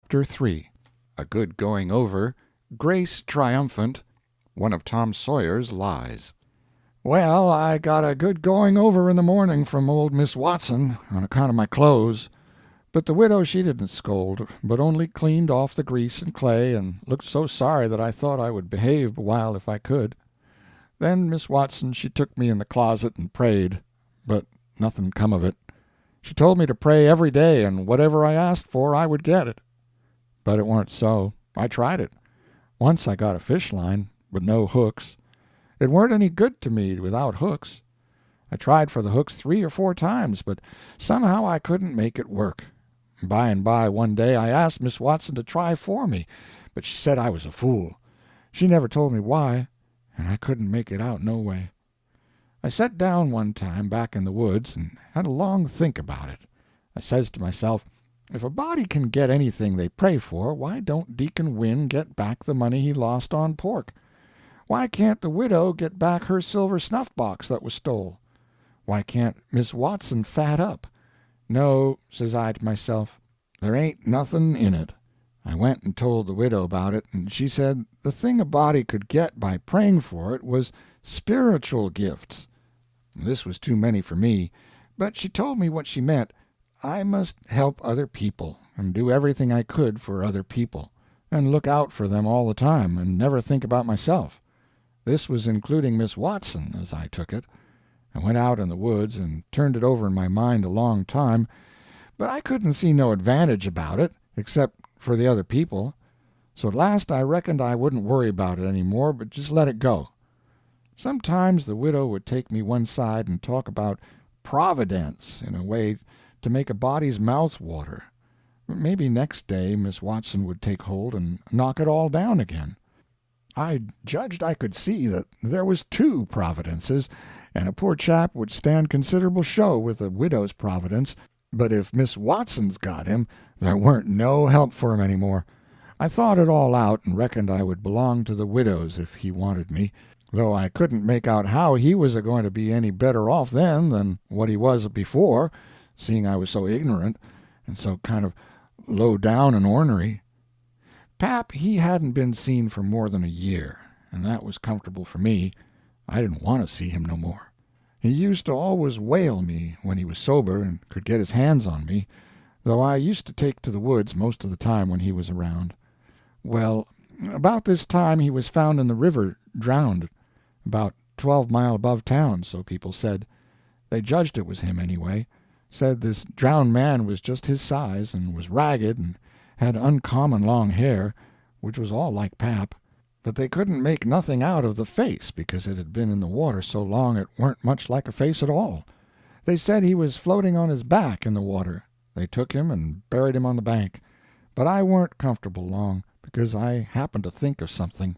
Chapter 3. A Good Going Over, Grace Triumphant, One of Tom Sawyer's Lies. Well, I got a good going over in the morning from old Miss Watson, on account of my clothes. But the widow she didn't scold, but only cleaned off the grease and clay, and looked so sorry that I thought I would behave a while if I could. Then Miss Watson she took me in the closet and prayed, but nothing come of it. She told me to pray every day, and whatever I asked for I would get it. But it warn't so. I tried it. Once I got a fish line, but no hooks. It weren't any good to me without hooks. I tried for the hooks 3 or 4 times, but somehow I couldn't make it work. By and by one day I asked Miss Watson to try for me, but she said I was a fool. She never told me why, and I couldn't make it out no way. I set down one time back in the woods and had a long think about it. I says to myself, if a body can get anything they pray for, why don't Deacon Wynne get back the money he lost on pork? Why can't the widow get back her silver snuff-box that was stole? Why can't Miss Watson fat up? No, says I to myself, there ain't nothing in it. I went and told the widow about it, and she said the thing a body could get by praying for it was spiritual gifts. This was too many for me, but she told me what she meant. I must help other people, and do everything I could for other people, and look out for them all the time, and never think about myself. This was including Miss Watson, as I took it. I went out in the woods and turned it over in my mind a long time, but I couldn't see no advantage about it, except for the other people. So at last I reckoned I wouldn't worry about it any more, but just let it go. Sometimes the widow would take me one side and talk about providence in a way to make a body's mouth water. Maybe next day Miss Watson would take hold and knock it all down again. I judged I could see that there was 2 providences, and a poor chap would stand considerable show with a widow's providence, but if Miss Watson's got him, there weren't no help for him any more. I thought it all out, and reckoned I would belong to the widow's if he wanted me, though I couldn't make out how he was a-going to be any better off then than what he was before, seeing I was so ignorant, and so kind of low down and ornery. Pap, he hadn't been seen for more than a year, and that was comfortable for me. I didn't want to see him no more. He used to always whale me when he was sober and could get his hands on me, though I used to take to the woods most of the time when he was around. Well, about this time he was found in the river drowned, about 12 mile above town, so people said. They judged it was him anyway. Said this drowned man was just his size, and was ragged, and had uncommon long hair, which was all like Pap, but they couldn't make nothing out of the face, because it had been in the water so long it weren't much like a face at all. They said he was floating on his back in the water. They took him and buried him on the bank. But I weren't comfortable long, because I happened to think of something.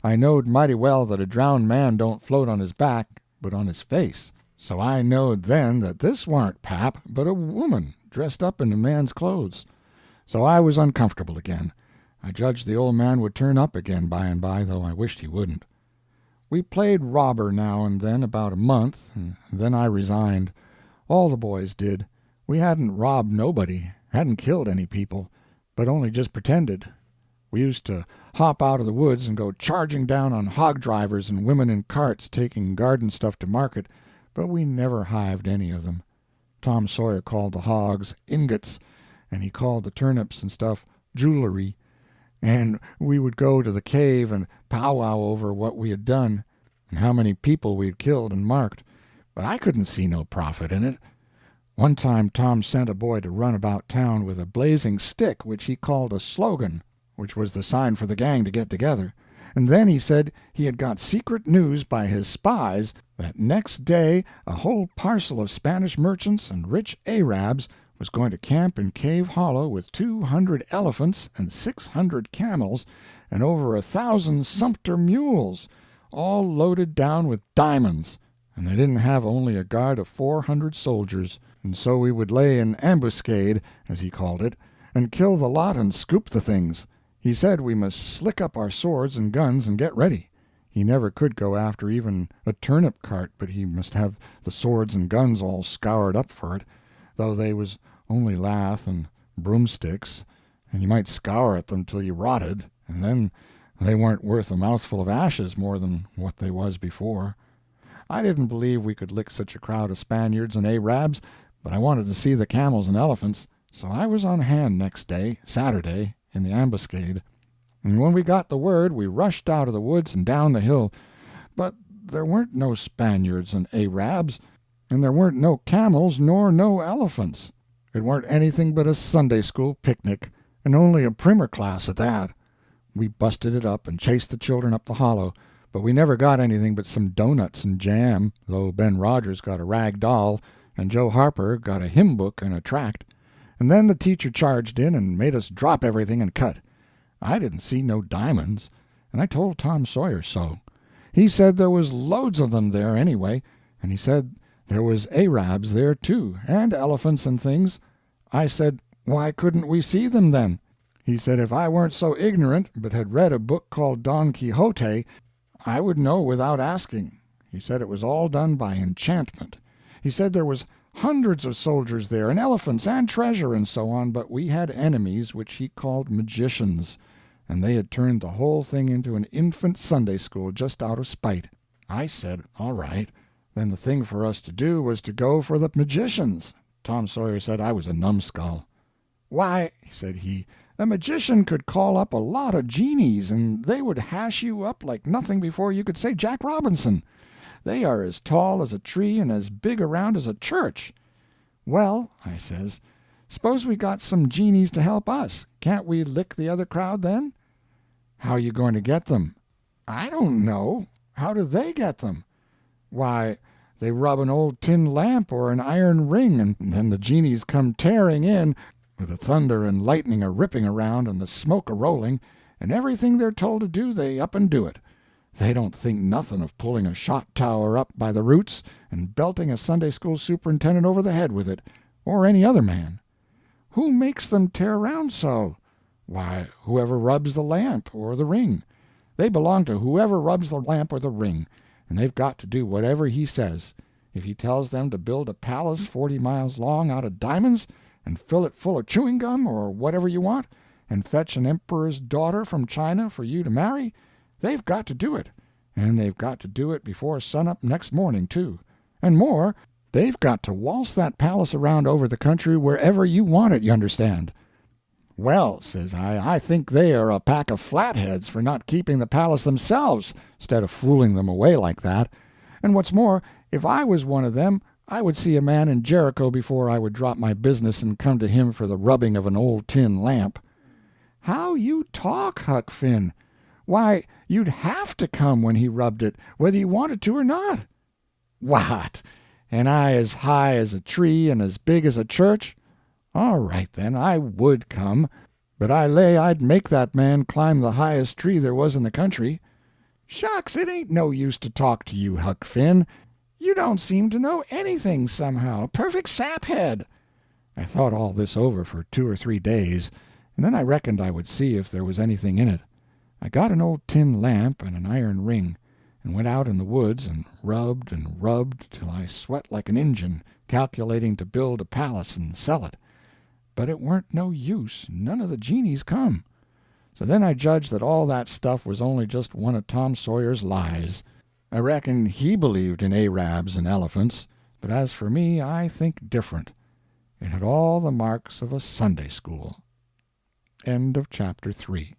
I knowed mighty well that a drowned man don't float on his back, but on his face. So I knowed then that this warn't Pap, but a woman dressed up in a man's clothes. So I was uncomfortable again. I judged the old man would turn up again by and by, though I wished he wouldn't. We played robber now and then about a month, and then I resigned. All the boys did. We hadn't robbed nobody, hadn't killed any people, but only just pretended. We used to hop out of the woods and go charging down on hog drivers and women in carts taking garden stuff to market, but we never hived any of them. Tom Sawyer called the hogs ingots, and he called the turnips and stuff jewelry, and we would go to the cave and powwow over what we had done, and how many people we had killed and marked, but I couldn't see no profit in it. One time Tom sent a boy to run about town with a blazing stick which he called a slogan, which was the sign for the gang to get together, and then he said he had got secret news by his spies that next day a whole parcel of Spanish merchants and rich Arabs was going to camp in Cave Hollow with 200 elephants and 600 camels and over 1,000 sumpter mules, all loaded down with diamonds, and they didn't have only a guard of 400 soldiers, and so we would lay an ambuscade, as he called it, and kill the lot and scoop the things. He said we must slick up our swords and guns and get ready. He never could go after even a turnip cart, but he must have the swords and guns all scoured up for it, though they was only lath and broomsticks, and you might scour at them till you rotted, and then they weren't worth a mouthful of ashes more than what they was before. I didn't believe we could lick such a crowd of Spaniards and Arabs, but I wanted to see the camels and elephants, so I was on hand next day, Saturday, in the ambuscade. And when we got the word, we rushed out of the woods and down the hill. But there weren't no Spaniards and Arabs, and there weren't no camels nor no elephants. It weren't anything but a Sunday school picnic, and only a primer class at that. We busted it up and chased the children up the hollow, but we never got anything but some doughnuts and jam, though Ben Rogers got a rag doll, and Joe Harper got a hymn book and a tract. And then the teacher charged in and made us drop everything and cut. I didn't see no diamonds, and I told Tom Sawyer so. He said there was loads of them there anyway, and he said there was Arabs there too, and elephants and things. I said, why couldn't we see them then? He said if I weren't so ignorant, but had read a book called Don Quixote, I would know without asking. He said it was all done by enchantment. He said there was hundreds of soldiers there, and elephants, and treasure, and so on, but we had enemies which he called magicians, and they had turned the whole thing into an infant Sunday school just out of spite. I said, all right, then the thing for us to do was to go for the magicians. Tom Sawyer said I was a numbskull. Why, said he, a magician could call up a lot of genies, and they would hash you up like nothing before you could say Jack Robinson. They are as tall as a tree and as big around as a church. Well, I says, suppose we got some genies to help us. Can't we lick the other crowd then? How are you going to get them? I don't know. How do they get them? Why, they rub an old tin lamp or an iron ring, and then the genies come tearing in, with the thunder and lightning a-ripping around and the smoke a-rolling, and everything they're told to do they up and do it. They don't think nothing of pulling a shot tower up by the roots and belting a Sunday school superintendent over the head with it, or any other man. Who makes them tear around so? Why, whoever rubs the lamp or the ring. They belong to whoever rubs the lamp or the ring, and they've got to do whatever he says. If he tells them to build a palace 40 miles long out of diamonds, and fill it full of chewing gum or whatever you want, and fetch an emperor's daughter from China for you to marry, they've got to do it, and they've got to do it before sunup next morning, too. And more, they've got to waltz that palace around over the country wherever you want it, you understand. Well, says I think they are a pack of flatheads for not keeping the palace themselves, instead of fooling them away like that. And what's more, if I was one of them, I would see a man in Jericho before I would drop my business and come to him for the rubbing of an old tin lamp. How you talk, Huck Finn! Why, you'd have to come when he rubbed it, whether you wanted to or not. What? And I as high as a tree and as big as a church? All right, then, I would come, but I lay I'd make that man climb the highest tree there was in the country. Shucks, it ain't no use to talk to you, Huck Finn. You don't seem to know anything, somehow. Perfect saphead. I thought all this over for 2 or 3 days, and then I reckoned I would see if there was anything in it. I got an old tin lamp and an iron ring, and went out in the woods and rubbed till I sweat like an Injun, calculating to build a palace and sell it. But it weren't no use, none of the genies come. So then I judged that all that stuff was only just one of Tom Sawyer's lies. I reckon he believed in Arabs and elephants, but as for me, I think different. It had all the marks of a Sunday school. End of chapter 3.